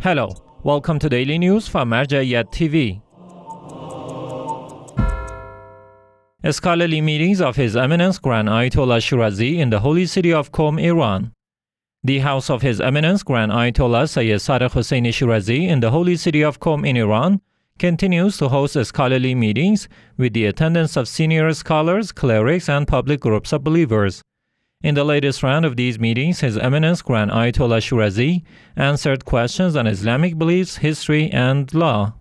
Hello, welcome to Daily News from Zainabiya TV. Scholarly meetings of His Eminence Grand Ayatollah Shirazi in the holy city of Qom, Iran. The house of His Eminence Grand Ayatollah al-Hussein Shirazi in the holy city of Qom in Iran continues to host scholarly meetings with the attendance of senior scholars, clerics, and public groups of believers. In the latest round of these meetings, His Eminence Grand Ayatollah Shirazi answered questions on Islamic beliefs, history, and law.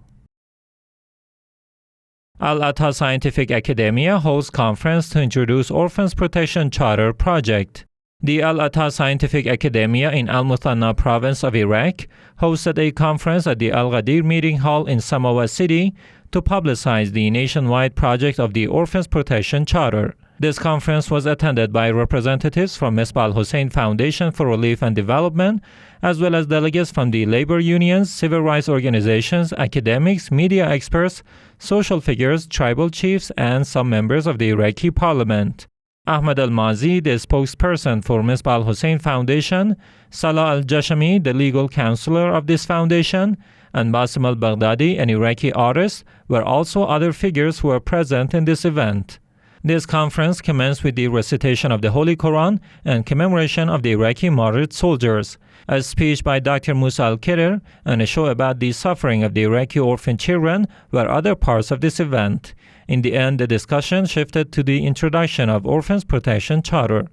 Atta Scientific Academia hosts conference to introduce Orphans Protection Charter project. The Atta Scientific Academia in Al-Muthanna province of Iraq hosted a conference at the Al-Ghadir Meeting Hall in Samawa City to publicize the nationwide project of the Orphans Protection Charter. This conference was attended by representatives from Misbah al-Hussein Foundation for Relief and Development, as well as delegates from the labor unions, civil rights organizations, academics, media experts, social figures, tribal chiefs, and some members of the Iraqi parliament. Ahmad al-Mazi, the spokesperson for Misbah al-Hussein Foundation, Salah al-Jashami, the legal counselor of this foundation, and Basim al-Baghdadi, an Iraqi artist, were also other figures who were present in this event. This conference commenced with the recitation of the Holy Quran and commemoration of the Iraqi martyred soldiers, a speech by Dr. Musa al-Kirir, and a show about the suffering of the Iraqi orphan children were other parts of this event. In the end, the discussion shifted to the introduction of Orphans Protection Charter.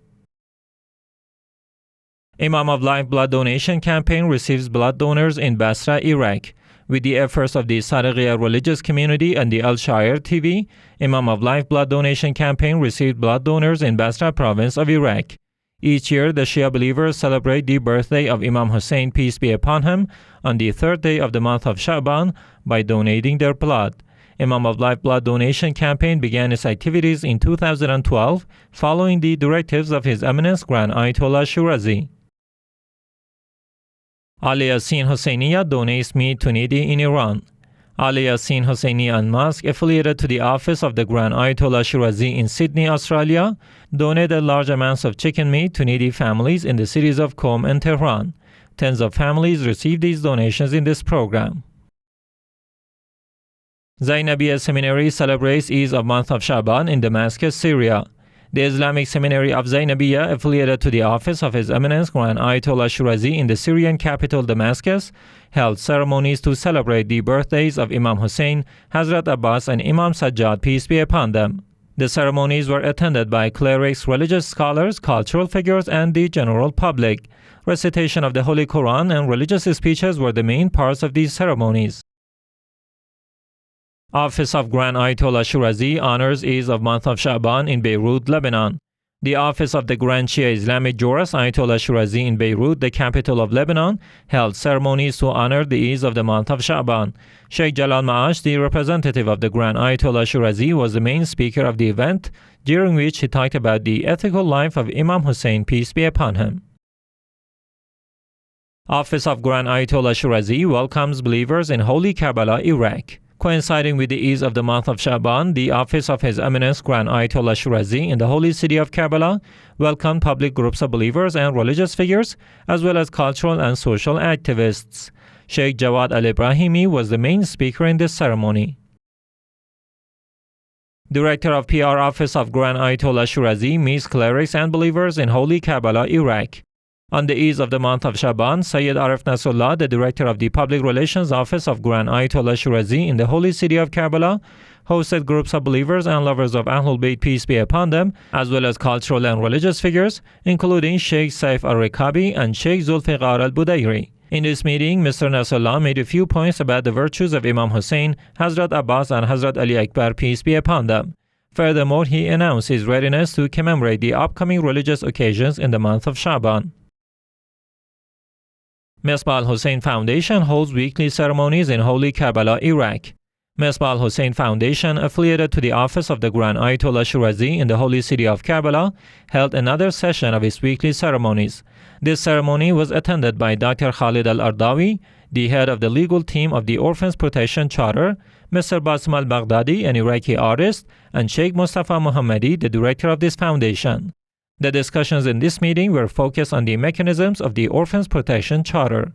Imam of Life Blood Donation Campaign receives blood donors in Basra, Iraq. With the efforts of the Sadiqiyya religious community and the Al-Shair TV, Imam of Life Blood Donation Campaign received blood donors in Basra province of Iraq. Each year, the Shia believers celebrate the birthday of Imam Hussein, peace be upon him, on the third day of the month of Shaban by donating their blood. Imam of Life Blood Donation Campaign began its activities in 2012, following the directives of His Eminence Grand Ayatollah Shirazi. al-Husseiniya donates meat to needy in Iran. al-Husseini Mosque, affiliated to the office of the Grand Ayatollah Shirazi in Sydney, Australia, donated large amounts of chicken meat to needy families in the cities of Qom and Tehran. Tens of families received these donations in this program. Zainabiya Seminary celebrates Eids of month of Shaban in Damascus, Syria. The Islamic Seminary of Zainabiya, affiliated to the office of His Eminence Grand Ayatollah Shirazi in the Syrian capital Damascus, held ceremonies to celebrate the birthdays of Imam Hussein, Hazrat Abbas, and Imam Sajjad, peace be upon them. The ceremonies were attended by clerics, religious scholars, cultural figures, and the general public. Recitation of the Holy Quran and religious speeches were the main parts of these ceremonies. Office of Grand Ayatollah Shirazi honors Eids of month of Shaban in Beirut, Lebanon. The office of the Grand Shia Islamic Jurist Ayatollah Shirazi in Beirut, the capital of Lebanon, held ceremonies to honor the Eids of the month of Shaban. Sheikh Jalal Maash, the representative of the Grand Ayatollah Shirazi, was the main speaker of the event, during which he talked about the ethical life of Imam Hussein, peace be upon him. Office of Grand Ayatollah Shirazi welcomes believers in holy Karbala, Iraq. Coinciding with the Eids of the month of Shaban, the office of His Eminence Grand Ayatollah Shirazi in the holy city of Karbala welcomed public groups of believers and religious figures, as well as cultural and social activists. Sheikh Jawad al-Ibrahimi was the main speaker in this ceremony. Director of PR Office of Grand Ayatollah Shirazi meets clerics and believers in holy Karbala, Iraq. On the Eids of the month of Shaban, Sayyid Arif Nasrullah, the director of the Public Relations Office of Grand Ayatollah Shirazi in the holy city of Karbala, hosted groups of believers and lovers of Ahlul Bayt, peace be upon them, as well as cultural and religious figures, including Sheikh Saif al-Rikabi and Sheikh Zulfiqar al-Budayri. In this meeting, Mr. Nasrullah made a few points about the virtues of Imam Hussein, Hazrat Abbas, and Hazrat Ali Akbar, peace be upon them. Furthermore, he announced his readiness to commemorate the upcoming religious occasions in the month of Shaban. Misbah al-Hussein Foundation holds weekly ceremonies in holy Karbala, Iraq. Misbah al-Hussein Foundation, affiliated to the office of the Grand Ayatollah Shirazi in the holy city of Karbala, held another session of its weekly ceremonies. This ceremony was attended by Dr. Khalid al-Ardawi, the head of the legal team of the Orphans Protection Charter, Mr. Basim al-Baghdadi, an Iraqi artist, and Sheikh Mustafa Muhammadi, the director of this foundation. The discussions in this meeting were focused on the mechanisms of the Orphans Protection Charter.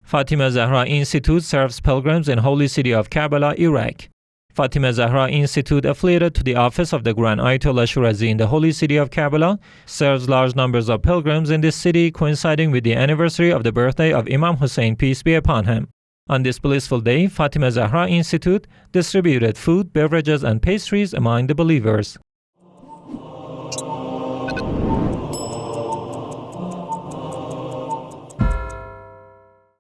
Fatima Zahra Institute serves pilgrims in holy city of Karbala, Iraq. Fatima Zahra Institute, affiliated to the office of the Grand Ayatollah Shirazi in the holy city of Karbala, serves large numbers of pilgrims in this city, coinciding with the anniversary of the birthday of Imam Hussein, peace be upon him. On this blissful day, Fatima Zahra Institute distributed food, beverages, and pastries among the believers.